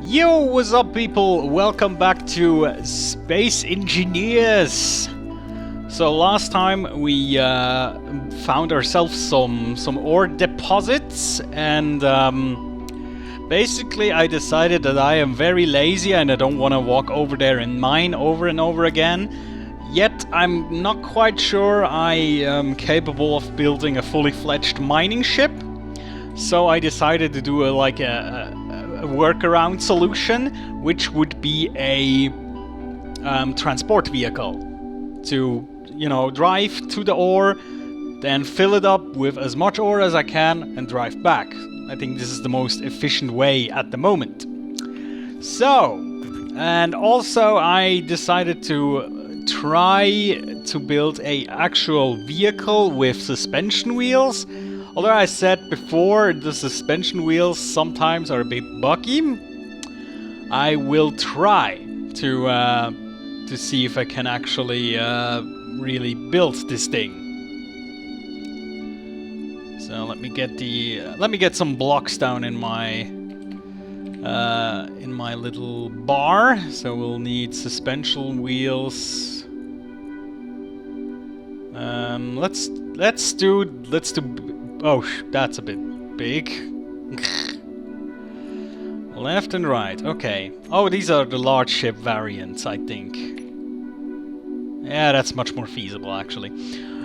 Yo, what's up people? Welcome back to Space Engineers! So last time we found ourselves some ore deposits and basically I decided that I am very lazy and I don't want to walk over there and mine over and over again. Yet I'm not quite sure I am capable of building a fully fledged mining ship. So I decided to do a workaround solution, which would be a transport vehicle to, drive to the ore, then fill it up with as much ore as I can and drive back. I think this is the most efficient way at the moment. So, and also I decided to try to build a actual vehicle with suspension wheels. Although I said before, the suspension wheels sometimes are a bit buggy. I will try to see if I can actually really build this thing. So let me get some blocks down in my little bar. So we'll need suspension wheels. Let's do. Oh, that's a bit big. Left and right, okay. Oh, these are the large ship variants, I think. Yeah, that's much more feasible, actually.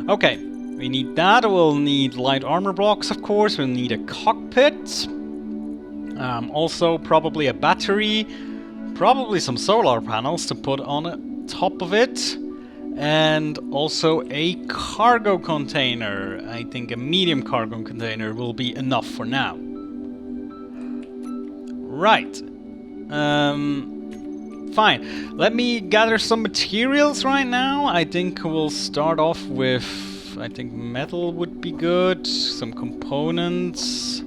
Okay, we need that. We'll need light armor blocks, of course. We'll need a cockpit. Also, probably a battery. Probably some solar panels to put on top of it. And also a cargo container. I think a medium cargo container will be enough for now. Right. Fine. Let me gather some materials right now. I think we'll start off with... I think metal would be good. Some components.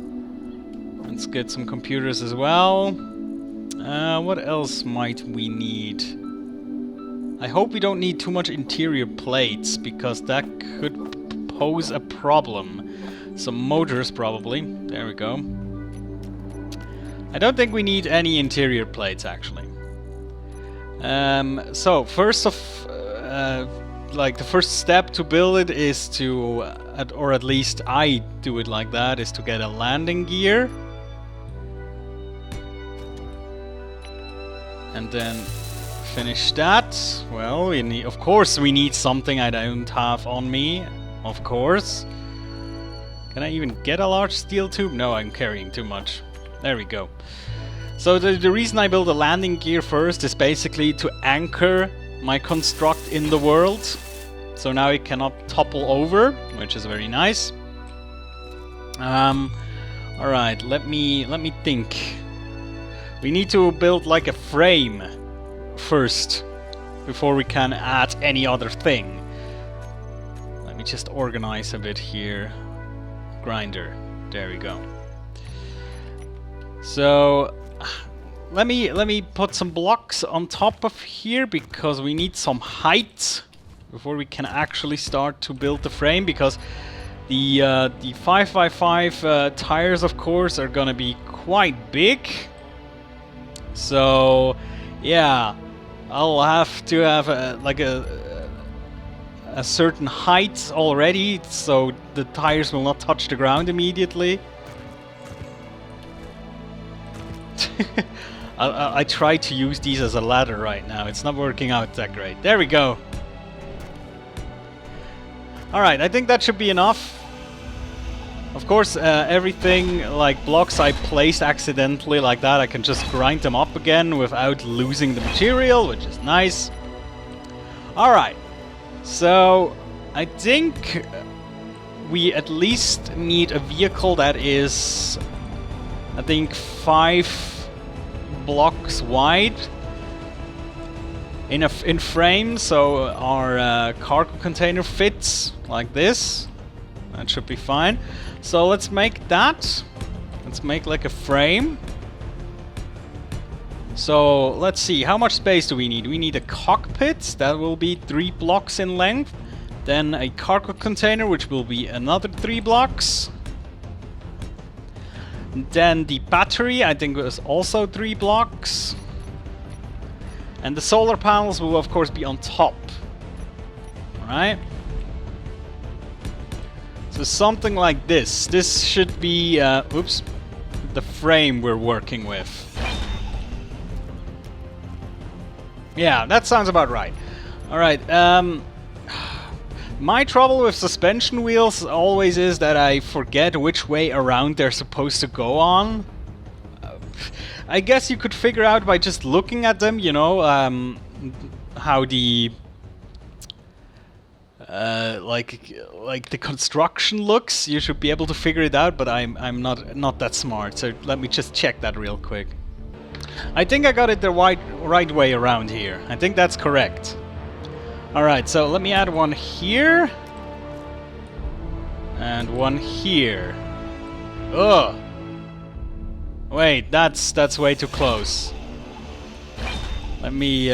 Let's get some computers as well. What else might we need? I hope we don't need too much interior plates, because that could pose a problem. Some motors, probably. There we go. I don't think we need any interior plates, actually. So, first the first step to build it is to, or at least I do it like that, is to get a landing gear. And then... finish that. Well, of course we need something I don't have on me. Of course. Can I even get a large steel tube? No, I'm carrying too much. There we go. So the reason I build a landing gear first is basically to anchor my construct in the world. So now it cannot topple over, which is very nice. Alright, let me think. We need to build like a frame first, before we can add any other thing. Let me just organize a bit here. Grinder. There we go. So let me put some blocks on top of here, because we need some height before we can actually start to build the frame, because the 5x5 tires, of course, are gonna be quite big. So yeah, I'll have to have a certain height already, so the tires will not touch the ground immediately. I try to use these as a ladder right now. It's not working out that great. There we go. Alright, I think that should be enough. Of course, everything like blocks I placed accidentally like that, I can just grind them up again without losing the material, which is nice. Alright, so I think we at least need a vehicle that is, I think, 5 blocks wide in frame, so our cargo container fits like this. That should be fine. So let's make that. Let's make like a frame. So let's see, how much space do we need? We need a cockpit, that will be 3 blocks in length. Then a cargo container, which will be another 3 blocks. Then the battery, I think, was also 3 blocks. And the solar panels will, of course, be on top. Alright? So something like this. This should be, oops, the frame we're working with. Yeah, that sounds about right. Alright, my trouble with suspension wheels always is that I forget which way around they're supposed to go on. I guess you could figure out by just looking at them, you know, how the like the construction looks. You should be able to figure it out, but I'm not that smart. So let me just check that real quick. I think I got it the right way around here. I think that's correct. Alright, so let me add one here. And one here. Ugh! Wait, that's way too close. Let me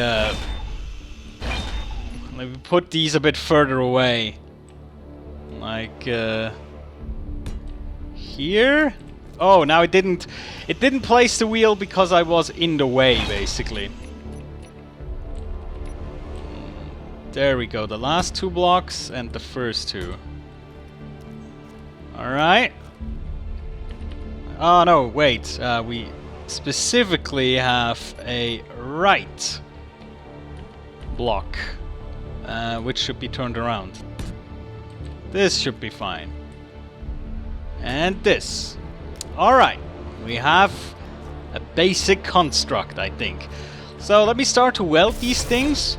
put these a bit further away. Like here? Oh, now it didn't place the wheel because I was in the way, basically. There we go, the last 2 blocks and the first 2. Alright. Oh no, wait, we specifically have a right block, which should be turned around. This should be fine. And this. Alright, we have a basic construct, I think. So let me start to weld these things.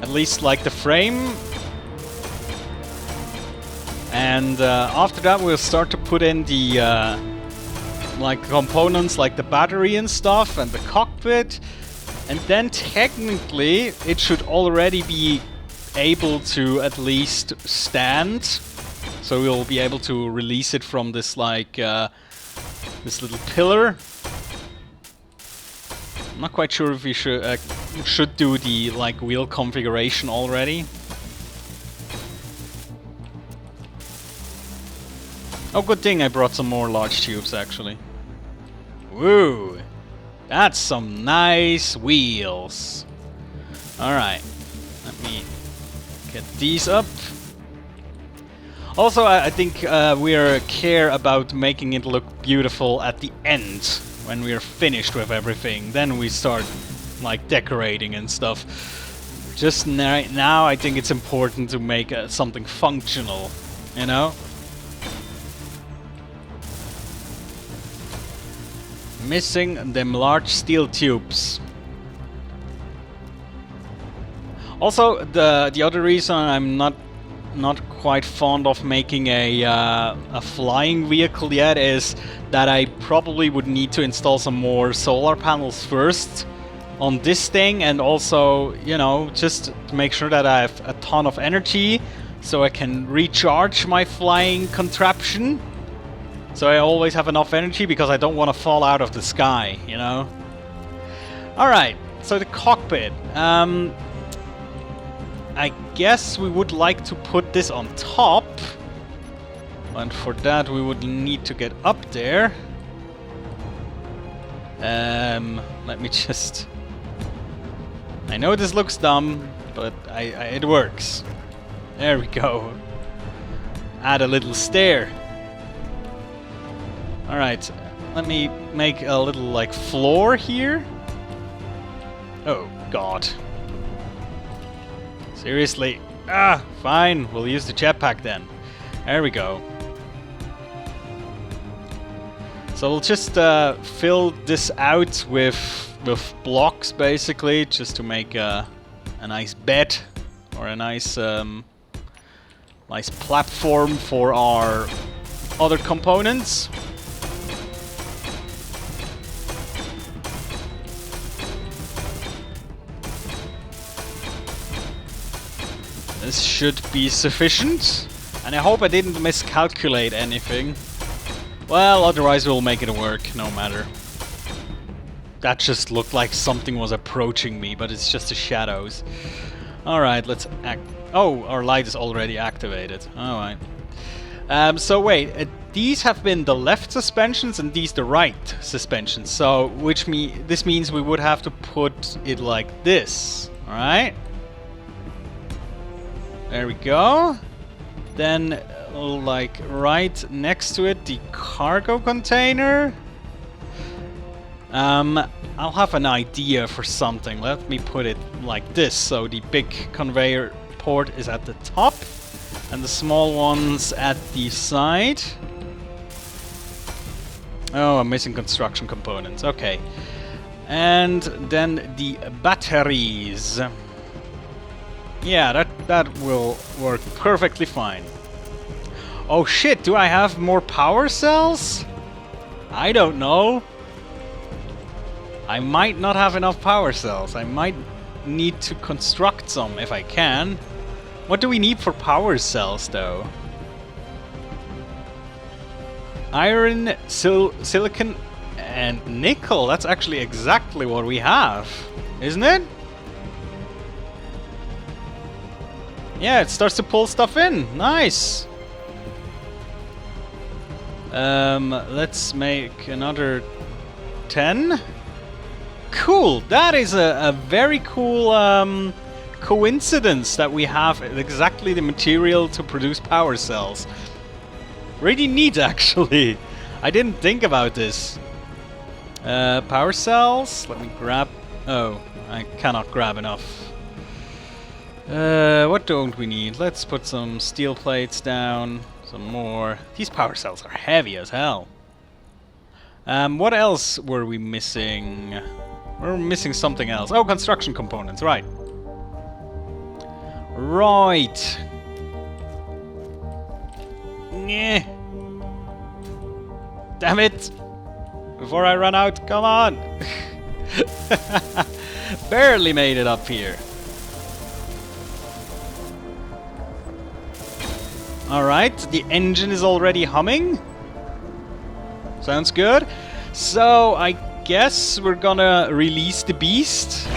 At least like the frame. And after that we'll start to put in the like components like the battery and stuff and the cockpit. And then technically it should already be able to at least stand. So we'll be able to release it from this like this little pillar. I'm not quite sure if we should do the like wheel configuration already. Oh, good thing I brought some more large tubes actually. Woo! That's some nice wheels. Alright, let me get these up. Also, I think we care about making it look beautiful at the end, when we're finished with everything. Then we start like decorating and stuff. Just right now, I think it's important to make something functional, you know? Missing them large steel tubes. Also, the other reason I'm not quite fond of making a flying vehicle yet is that I probably would need to install some more solar panels first on this thing, and also, you know, just to make sure that I have a ton of energy so I can recharge my flying contraption. So I always have enough energy because I don't want to fall out of the sky, you know? Alright, so the cockpit. I guess we would like to put this on top. And for that we would need to get up there. Let me just... I know this looks dumb, but it works. There we go. Add a little stair. Alright, let me make a little like floor here. Oh god. Seriously? Ah, fine, we'll use the jetpack then. There we go. So we'll just fill this out with blocks basically, just to make a nice bed or a nice nice platform for our other components. This should be sufficient, and I hope I didn't miscalculate anything. Well, otherwise we'll make it work, no matter. That just looked like something was approaching me, but it's just the shadows. Alright, let's act... Oh, our light is already activated. Alright. So wait, these have been the left suspensions and these the right suspensions. So this means we would have to put it like this. All right. There we go. Then, like right next to it, the cargo container. I'll have an idea for something. Let me put it like this. So the big conveyor port is at the top and the small ones at the side. Oh, I'm missing construction components. Okay. And then the batteries. Yeah, that will work perfectly fine. Oh shit, do I have more power cells? I don't know. I might not have enough power cells. I might need to construct some if I can. What do we need for power cells though? Iron, silicon and nickel. That's actually exactly what we have, isn't it? Yeah, it starts to pull stuff in. Nice. Let's make another 10. Cool. That is a very cool coincidence that we have exactly the material to produce power cells. Really neat, actually. I didn't think about this. Power cells. Let me grab. Oh, I cannot grab enough. What don't we need? Let's put some steel plates down. Some more. These power cells are heavy as hell. What else were we missing? We're missing something else. Oh, construction components, right. Right. Nyeh. Damn it! Before I run out, come on! Barely made it up here. Alright, the engine is already humming. Sounds good. So, I guess we're gonna release the beast.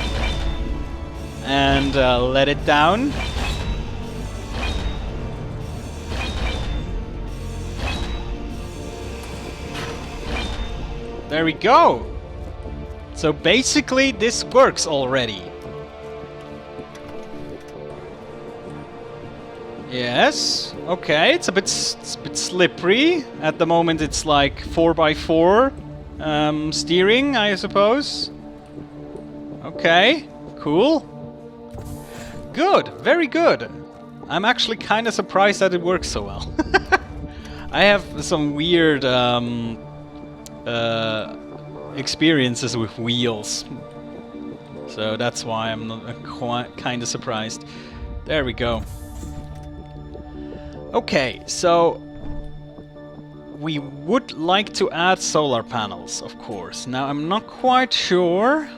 And let it down. There we go. So basically this works already. Yes. Okay, it's a bit slippery. At the moment it's like 4x4 steering, I suppose. Okay, cool. Good, very good. I'm actually kind of surprised that it works so well. I have some weird experiences with wheels, so that's why I'm not kind of surprised. There we go. Okay, so we would like to add solar panels, of course. Now I'm not quite sure.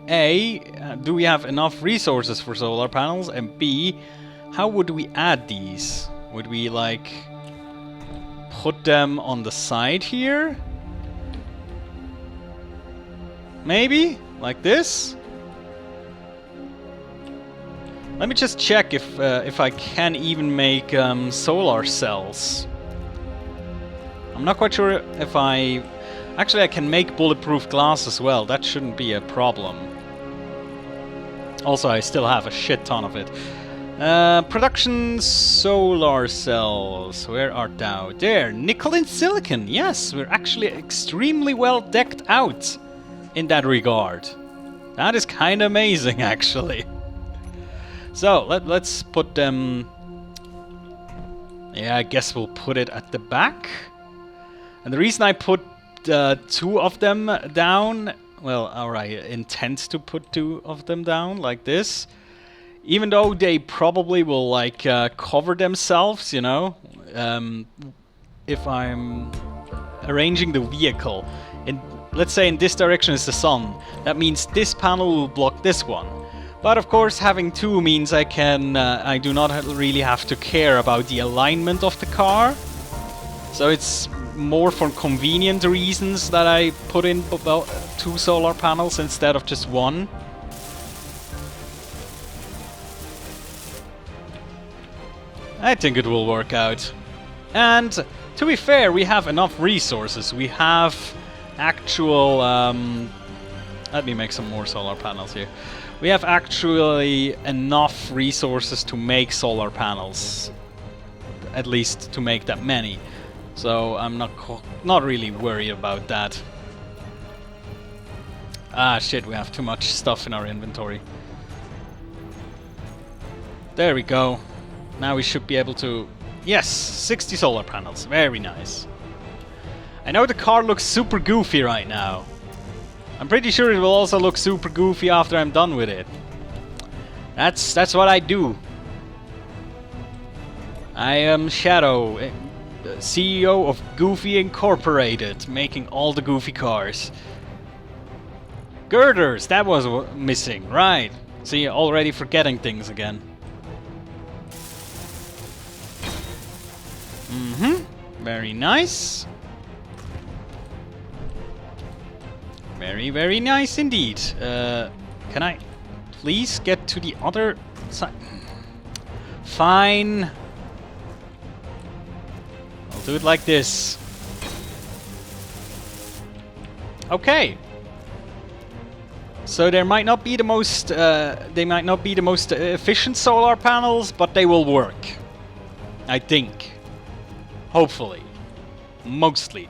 A, do we have enough resources for solar panels? And B, how would we add these? Would we like put them on the side here? Maybe? Like this? Let me just check if I can even make solar cells. I'm not quite sure if I... Actually, I can make bulletproof glass as well. That shouldn't be a problem. Also, I still have a shit ton of it. Production solar cells. Where art thou? There. Nickel and silicon. Yes, we're actually extremely well decked out in that regard. That is kind of amazing, actually. So, let's put them... Yeah, I guess we'll put it at the back. And the reason I put 2 of them down... Well, alright, intend to put 2 of them down, like this. Even though they probably will, like, cover themselves, you know. If I'm arranging the vehicle. Let's say in this direction is the sun. That means this panel will block this one. But of course, having 2 means I do not really have to care about the alignment of the car. So it's more for convenient reasons that I put in about 2 solar panels instead of just 1. I think it will work out. And to be fair, we have enough resources. We have actual... let me make some more solar panels here. We have actually enough resources to make solar panels. At least to make that many. So I'm not really worried about that. Ah shit, we have too much stuff in our inventory. There we go. Now we should be able to... Yes, 60 solar panels. Very nice. I know the car looks super goofy right now. I'm pretty sure it will also look super goofy after I'm done with it. That's what I do. I am Shadow, CEO of Goofy Incorporated, making all the goofy cars. Girders, that was missing, right. See, already forgetting things again. Very nice. Very, very nice indeed. Can I please get to the other side? Fine. I'll do it like this. Okay. So there might not be the most, they might not be the most efficient solar panels, but they will work. I think. Hopefully. Mostly.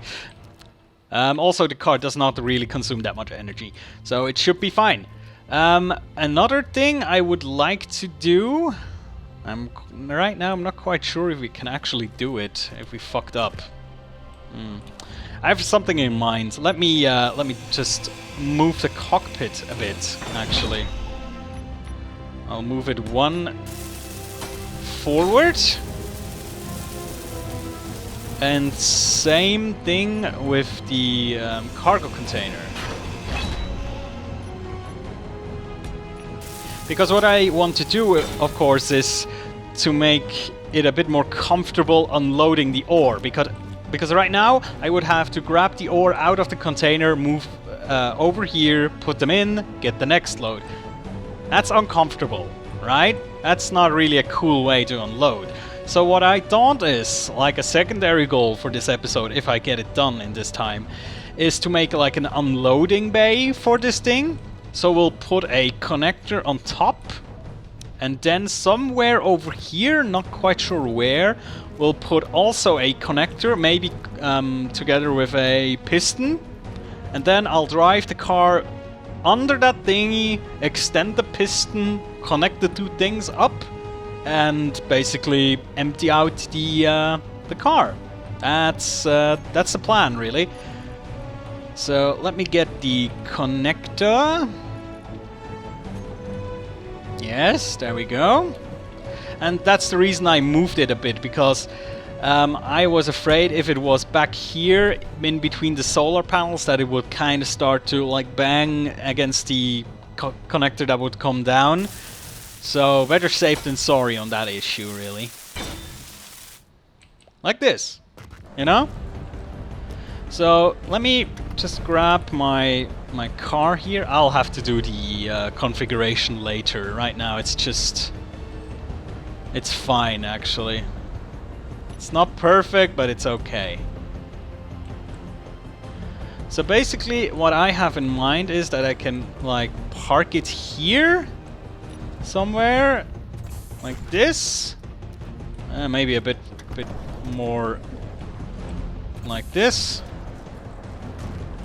Also, the car does not really consume that much energy, so it should be fine. Another thing I would like to do... right now I'm not quite sure if we can actually do it, if we fucked up. I have something in mind. Let me just move the cockpit a bit, actually. I'll move it one forward. And same thing with the cargo container. Because what I want to do, of course, is to make it a bit more comfortable unloading the ore. Because right now, I would have to grab the ore out of the container, move over here, put them in, get the next load. That's uncomfortable, right? That's not really a cool way to unload. So what I thought is, like a secondary goal for this episode, if I get it done in this time, is to make like an unloading bay for this thing. So we'll put a connector on top, and then somewhere over here, not quite sure where, we'll put also a connector, maybe together with a piston, and then I'll drive the car under that thingy, extend the piston, connect the two things up, and basically empty out the car. That's the plan, really. So let me get the connector. Yes, there we go. And that's the reason I moved it a bit, because I was afraid if it was back here in between the solar panels that it would kind of start to like bang against the connector that would come down. So better safe than sorry on that issue, really. Like this, you know? So let me just grab my car here. I'll have to do the configuration later. Right now it's just... it's fine, actually. It's not perfect, but it's okay. So basically what I have in mind is that I can like park it here somewhere like this. Maybe a bit more like this.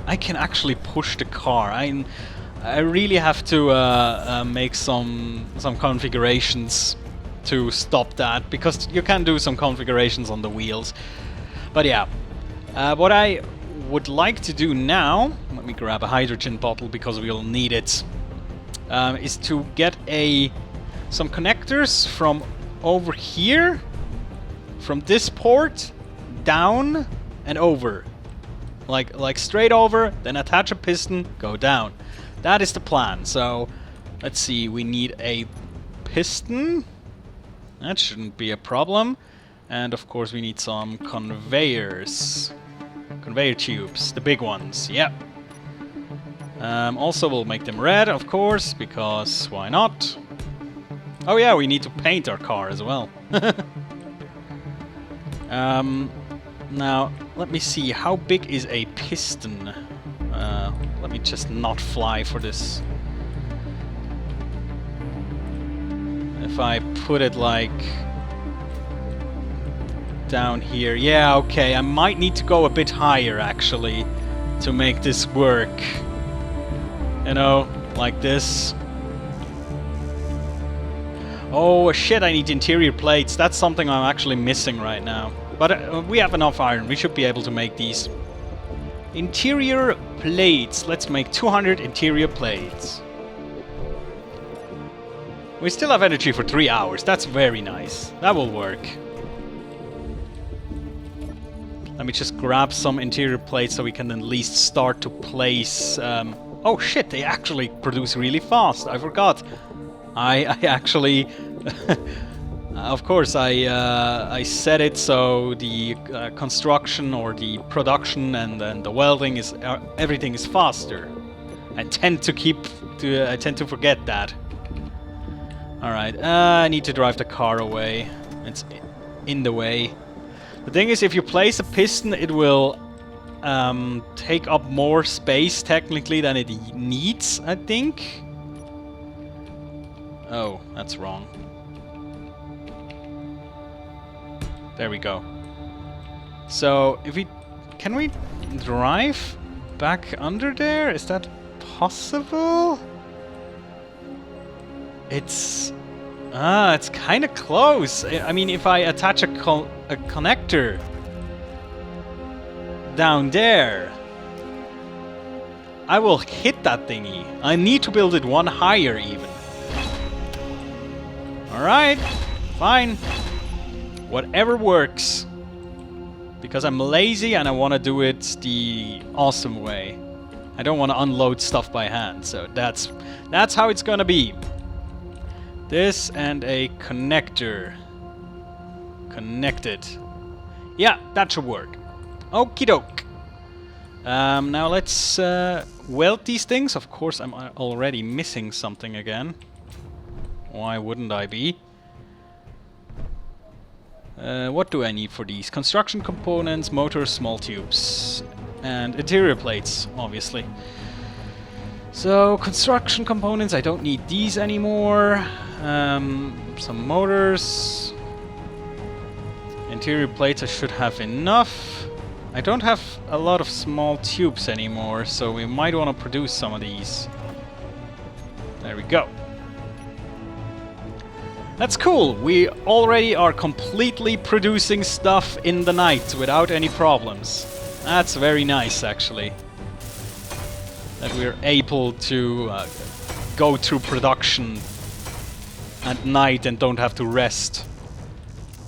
I can actually push the car. I really have to make some configurations to stop that, because you can do some configurations on the wheels. But yeah, what I would like to do now, let me grab a hydrogen bottle because we'll need it, is to get some connectors from over here, from this port down and over. Like straight over, then attach a piston, go down. That is the plan. So let's see, we need a piston. That shouldn't be a problem. And of course we need some conveyors. Conveyor tubes, the big ones, yep. Also we'll make them red, of course, because why not? Oh yeah, we need to paint our car as well. Now, let me see. How big is a piston? Let me just not fly for this. If I put it like down here. Yeah, okay. I might need to go a bit higher actually to make this work. You know, like this. Oh shit, I need interior plates. That's something I'm actually missing right now. But we have enough iron. We should be able to make these. Interior plates. Let's make 200 interior plates. We still have energy for 3 hours. That's very nice. That will work. Let me just grab some interior plates so we can at least start to place... oh shit, they actually produce really fast. I forgot. I actually... of course, I set it so the construction or the production and the welding is... everything is faster. I tend to forget that. Alright, I need to drive the car away. It's in the way. The thing is, if you place a piston, it will take up more space technically than it needs, I think. Oh, that's wrong. There we go. So, if we... Can we drive back under there? Is that possible? It's kind of close. I mean, if I attach a connector down there, I will hit that thingy. I need to build it one higher even. Alright, fine. Whatever works. Because I'm lazy and I want to do it the awesome way. I don't want to unload stuff by hand, so that's how it's gonna be. This and a connector. Connected. Yeah, that should work. Okie doke. Now let's weld these things. Of course, I'm already missing something again. Why wouldn't I be? What do I need for these? Construction components, motors, small tubes. And interior plates, obviously. So, construction components, I don't need these anymore. Some motors. Interior plates, I should have enough. I don't have a lot of small tubes anymore, so we might want to produce some of these. There we go. That's cool. We already are completely producing stuff in the night without any problems. That's very nice, actually. That we're able to go through production at night and don't have to rest.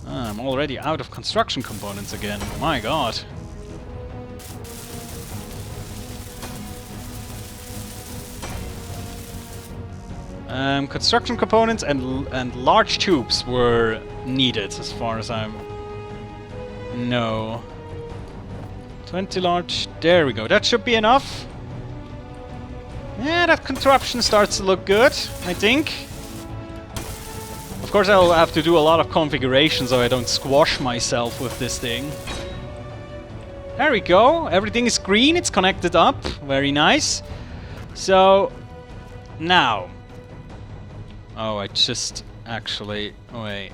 I'm already out of construction components again. My god. Construction components and large tubes were needed, as far as I'm... No. 20 large... There we go. That should be enough. Yeah, that contraption starts to look good, I think. Of course, I'll have to do a lot of configuration so I don't squash myself with this thing. There we go. Everything is green. It's connected up. Very nice. So, now... Oh, I just actually... Wait.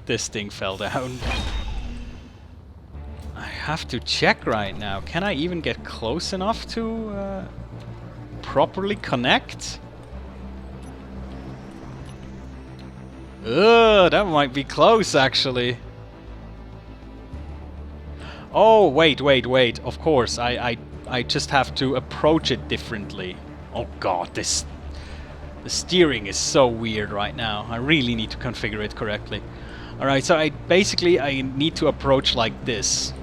This thing fell down. I have to check right now. Can I even get close enough to properly connect? Ugh, that might be close actually. Oh, wait. Of course, I just have to approach it differently. Oh god, the steering is so weird right now. I really need to configure it correctly. Alright, so I need to approach like this.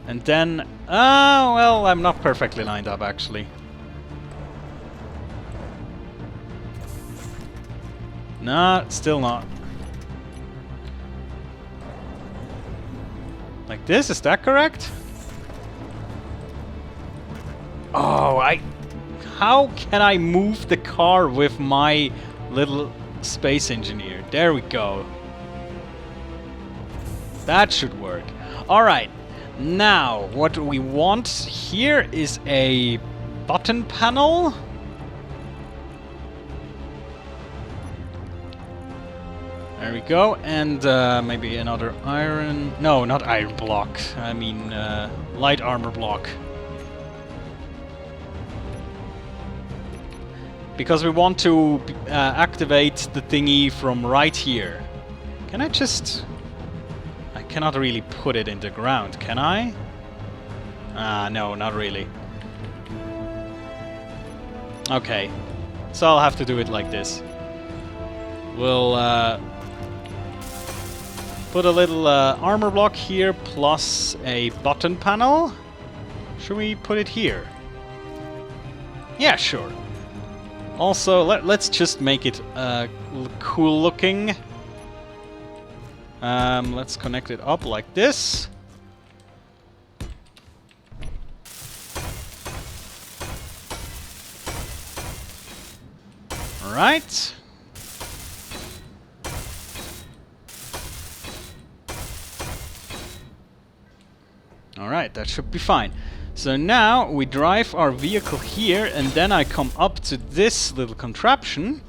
And then... Oh, well, I'm not perfectly lined up, actually. Nah, still not. Like this, is that correct? Oh, how can I move the car with my little space engineer. There we go. That should work. Alright, now what we want here is a button panel. There we go, and maybe another iron... No, not iron block. I mean light armor block. Because we want to activate the thingy from right here. Can I just... I cannot really put it in the ground, can I? No, not really. Okay, so I'll have to do it like this. We'll put a little armor block here plus a button panel. Should we put it here? Yeah, sure. Also, let's just make it cool looking. Let's connect it up like this. Alright. Alright, that should be fine. So now we drive our vehicle here, and then I come up to this little contraption.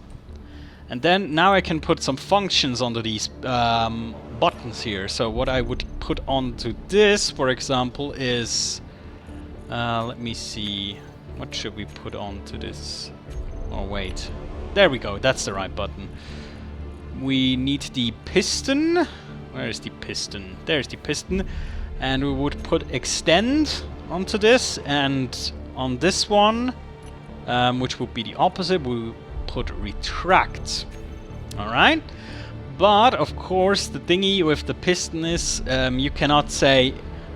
And then now I can put some functions onto these buttons here. So what I would put onto this, for example, is... let me see. What should we put onto this? Oh, wait. There we go. That's the right button. We need the piston. Where is the piston? There's the piston. And we would put extend onto this. And on this one, which would be the opposite, we put retract. Alright? But, of course, the thingy with the piston is you cannot say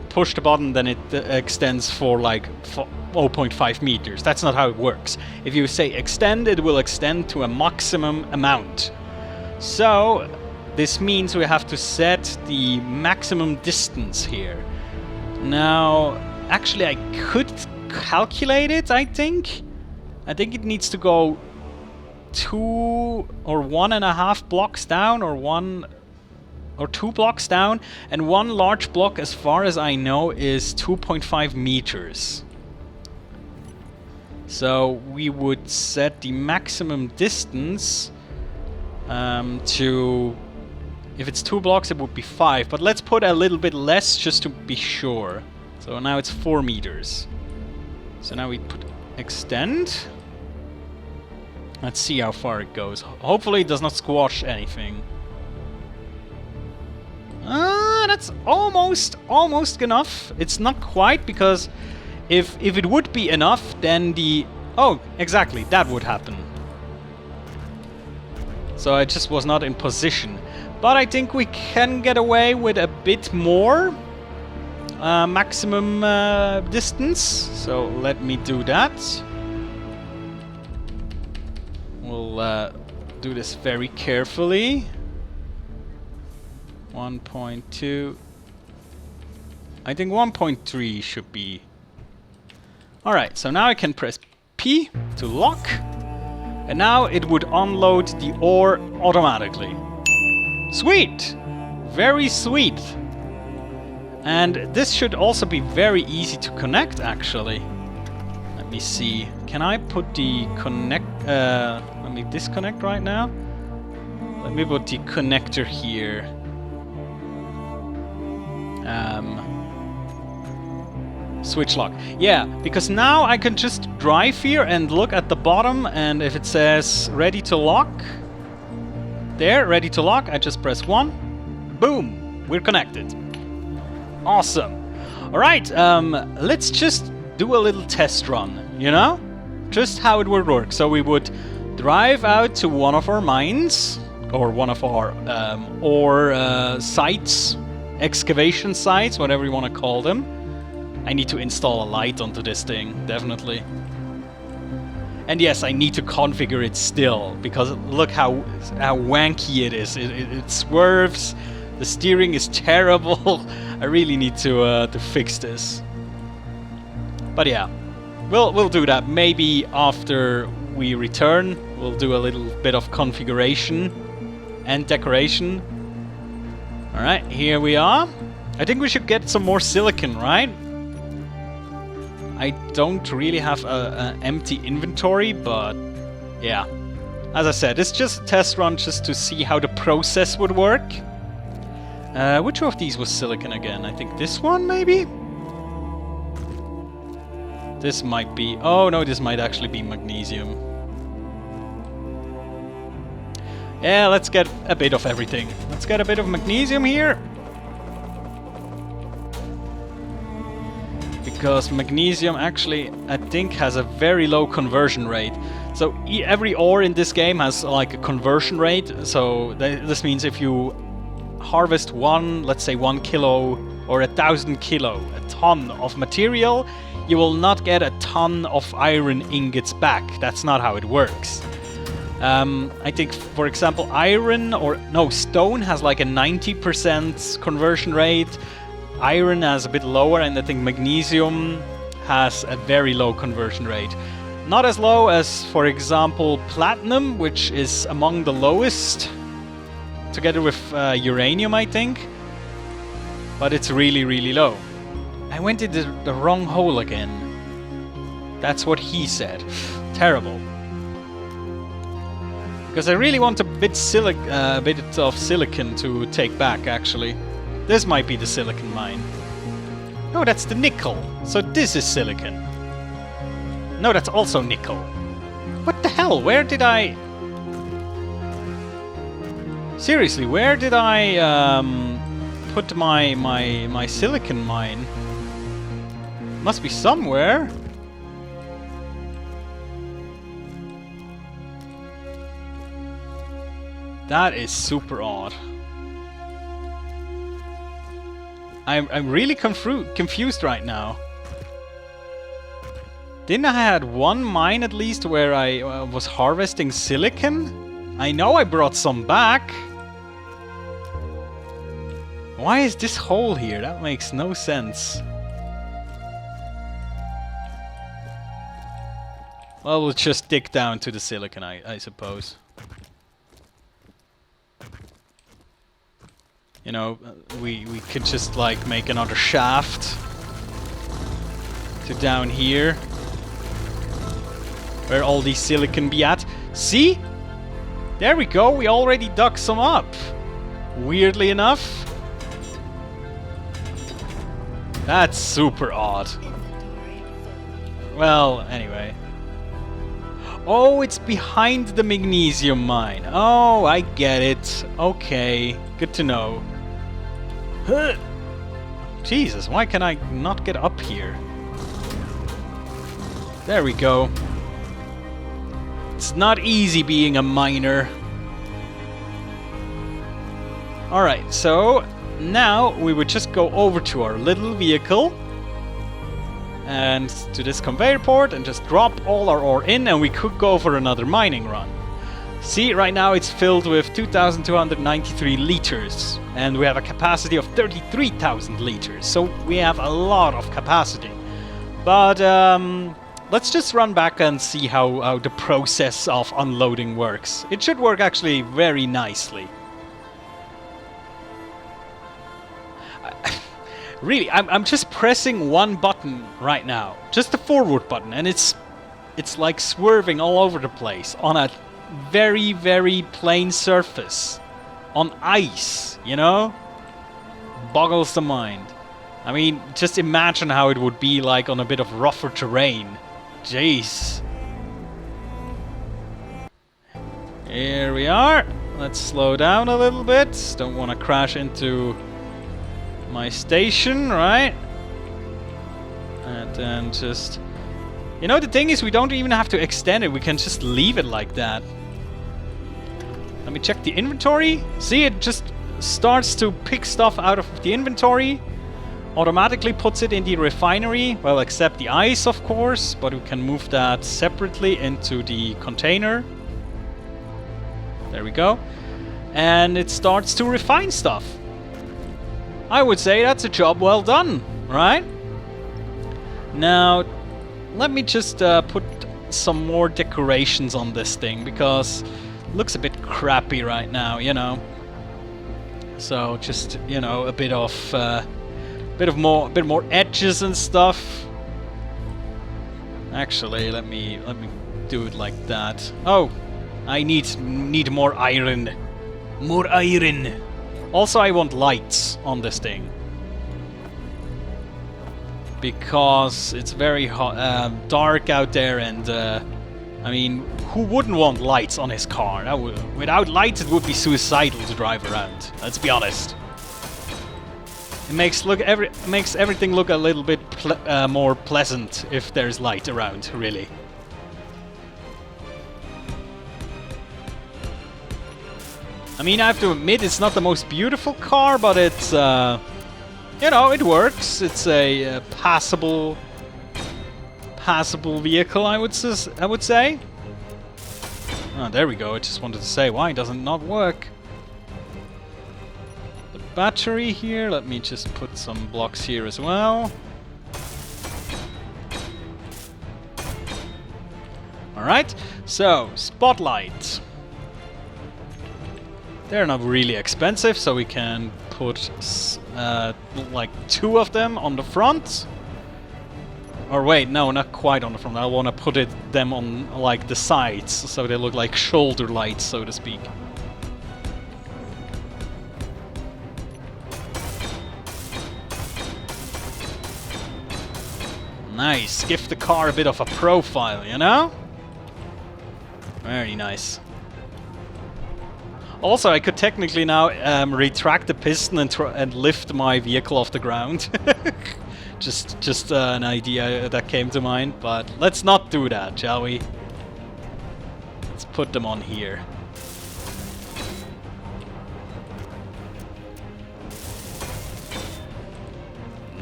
push the button, then it extends for like 0.5 meters. That's not how it works. If you say extend, it will extend to a maximum amount. So, this means we have to set the maximum distance here. Now, actually I could calculate it, I think. I think it needs to go 2 or 1.5 blocks down, or 1 or 2 blocks down, and one large block, as far as I know, is 2.5 meters. So we would set the maximum distance to... If it's 2 blocks, it would be 5, but let's put a little bit less just to be sure. So now it's 4 meters. So now we put extend. Let's see how far it goes. Hopefully it does not squash anything. That's almost enough. It's not quite, because if it would be enough, then the... Oh, exactly, that would happen. So I just was not in position. But I think we can get away with a bit more maximum distance. So let me do that. We'll do this very carefully. 1.2. I think 1.3 should be... Alright, so now I can press P to lock. And now it would unload the ore automatically. Sweet! Very sweet! And this should also be very easy to connect, actually. Let me see. Can I put the connect... let me disconnect right now. Let me put the connector here. Switch lock. Yeah, because now I can just drive here and look at the bottom, and if it says ready to lock, there, ready to lock, I just press 1. Boom! We're connected. Awesome. Alright, let's just do a little test run, you know? Just how it would work. So we would drive out to one of our mines, or one of our ore sites, excavation sites, whatever you want to call them. I need to install a light onto this thing, definitely. And yes, I need to configure it still, because look how wanky it is. It swerves, the steering is terrible. I really need to fix this. But yeah, we'll do that maybe after we return. We'll do a little bit of configuration and decoration. Alright, here we are. I think we should get some more silicon, right? I don't really have an empty inventory, but yeah. As I said, it's just a test run just to see how the process would work. Which of these was silicon again? I think this one, maybe? This might be... Oh, no, this might actually be magnesium. Yeah, let's get a bit of everything. Let's get a bit of magnesium here. Because magnesium actually, I think, has a very low conversion rate. So every ore in this game has like a conversion rate. So this means if you harvest let's say 1 kilo or 1,000 kilo, a ton of material, you will not get a ton of iron ingots back. That's not how it works. I think, for example, stone has like a 90% conversion rate. Iron has a bit lower, and I think magnesium has a very low conversion rate. Not as low as, for example, platinum, which is among the lowest, together with uranium, I think. But it's really, really low. I went into the wrong hole again. That's what he said. Terrible. Because I really want a bit of silicon to take back, actually. This might be the silicon mine. No, that's the nickel. So this is silicon. No, that's also nickel. What the hell? Where did I... Seriously, where did I put my silicon mine? Must be somewhere. That is super odd. I'm really confused right now. Didn't I had one mine at least where I was harvesting silicon? I know I brought some back. Why is this hole here? That makes no sense. Well, we'll just dig down to the silicon, I suppose. You know, we could just like make another shaft to down here, where all these silicon be at. See? There we go, we already dug some up. Weirdly enough. That's super odd. Well, anyway. Oh, it's behind the magnesium mine. Oh, I get it. Okay, good to know. Huh. Jesus, why can I not get up here? There we go. It's not easy being a miner. Alright, so now we would just go over to our little vehicle and to this conveyor port and just drop all our ore in, and we could go for another mining run. See, right now it's filled with 2,293 liters, and we have a capacity of 33,000 liters, so we have a lot of capacity. But let's just run back and see how the process of unloading works. It should work actually very nicely. Really, I'm just pressing one button right now, just the forward button, and it's like swerving all over the place on a very, very plain surface. On ice, you know? Boggles the mind. I mean, just imagine how it would be like on a bit of rougher terrain. Jeez. Here we are. Let's slow down a little bit. Don't want to crash into my station, right? And then just... You know, the thing is, we don't even have to extend it. We can just leave it like that. Let me check the inventory. See, it just starts to pick stuff out of the inventory. Automatically puts it in the refinery. Well, except the ice, of course. But we can move that separately into the container. There we go. And it starts to refine stuff. I would say that's a job well done, right? Now, let me just put some more decorations on this thing, because it looks a bit crappy right now, you know. So just, you know, a bit more edges and stuff. Actually, let me do it like that. Oh, I need more iron. More iron. Also, I want lights on this thing, because it's very dark out there, and I mean, who wouldn't want lights on his car? Without lights, it would be suicidal to drive around. Let's be honest. It makes everything look a little bit more pleasant if there's light around, really. I mean, I have to admit, it's not the most beautiful car, but it's, you know, it works. It's a passable vehicle, I would say. Oh, there we go. I just wanted to say, why does it not work? The battery here. Let me just put some blocks here as well. All right. So spotlight. They're not really expensive, so we can put like 2 of them on the front. Or wait, no, not quite on the front. I want to put them on like the sides, so they look like shoulder lights, so to speak. Nice. Give the car a bit of a profile, you know? Very nice. Also, I could technically now retract the piston and lift my vehicle off the ground. just an idea that came to mind, but let's not do that, shall we? Let's put them on here.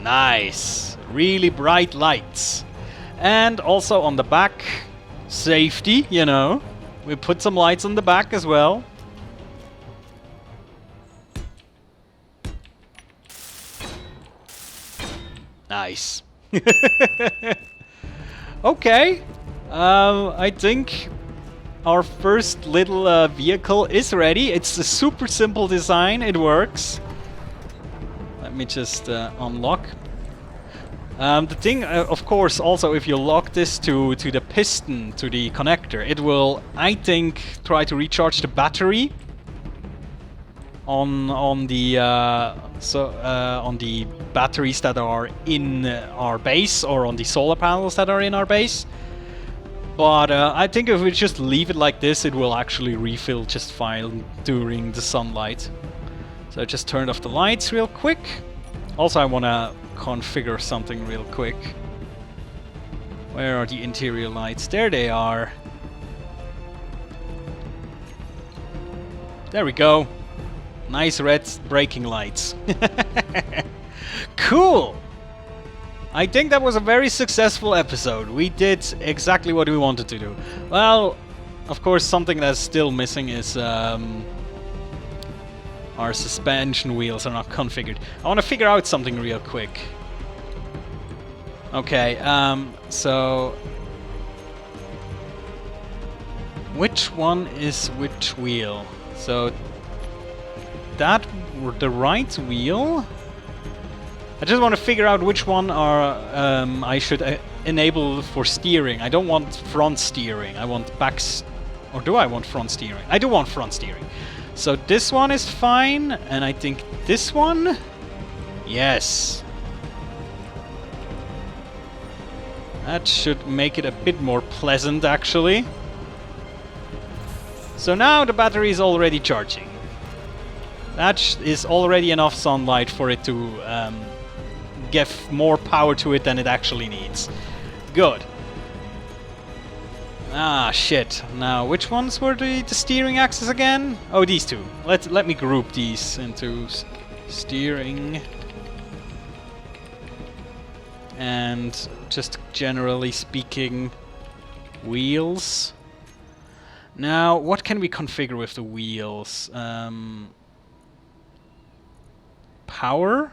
Nice! Really bright lights. And also on the back, safety, you know. We put some lights on the back as well. Nice. Okay. I think our first little vehicle is ready. It's a super simple design. It works. Let me just unlock. The thing, of course, also if you lock this to the piston, to the connector, it will, I think, try to recharge the battery on the batteries that are in our base, or on the solar panels that are in our base. But I think if we just leave it like this, it will actually refill just fine during the sunlight. So I just turned off the lights real quick. Also, I want to configure something real quick. Where are the interior lights? There they are. There we go. Nice red braking lights. Cool! I think that was a very successful episode. We did exactly what we wanted to do. Well, of course, something that's still missing is our suspension wheels are not configured. I want to figure out something real quick. Okay, so which one is which wheel? So that the right wheel. I just want to figure out which one are I should enable for steering. I don't want front steering. I want back. Or do I want front steering? I do want front steering. So this one is fine, and I think this one, yes. That should make it a bit more pleasant, actually. So now the battery is already charging. That is already enough sunlight for it to give more power to it than it actually needs. Good. Ah, shit. Now, which ones were the steering axis again? Oh, these two. Let me group these into steering. And just generally speaking, wheels. Now, what can we configure with the wheels? Power?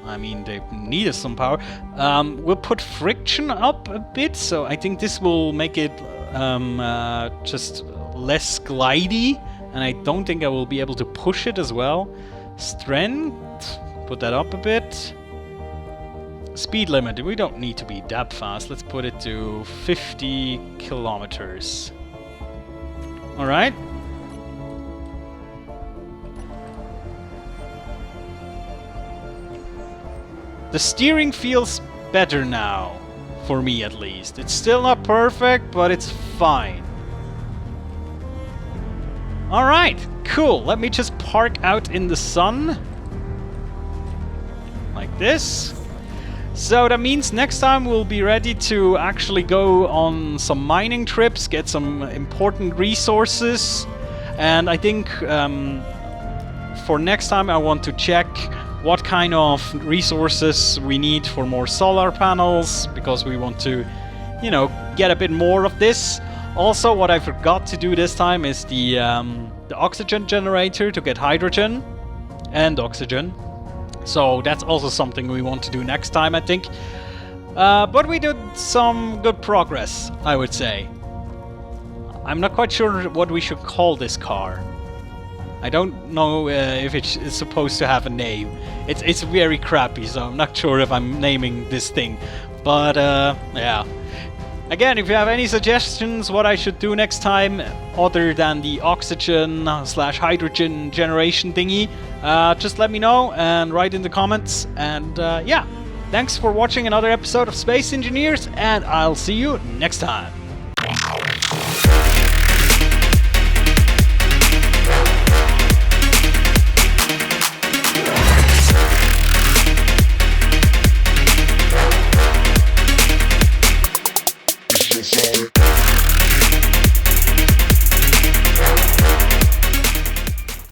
I mean, they needed some power. We'll put friction up a bit, so I think this will make it just less glidey, and I don't think I will be able to push it as well. Strength, put that up a bit. Speed limit, we don't need to be that fast. Let's put it to 50 kilometers. Alright. The steering feels better now, for me at least. It's still not perfect, but it's fine. Alright, cool. Let me just park out in the sun. Like this. So that means next time we'll be ready to actually go on some mining trips, get some important resources. And I think for next time I want to check what kind of resources we need for more solar panels, because we want to, you know, get a bit more of this. Also, what I forgot to do this time is the oxygen generator to get hydrogen and oxygen. So that's also something we want to do next time, I think. But we did some good progress, I would say. I'm not quite sure what we should call this car. I don't know if it's supposed to have a name. It's very crappy, so I'm not sure if I'm naming this thing. But yeah. Again, if you have any suggestions what I should do next time, other than the oxygen / hydrogen generation thingy, just let me know and write in the comments. And yeah, thanks for watching another episode of Space Engineers, and I'll see you next time.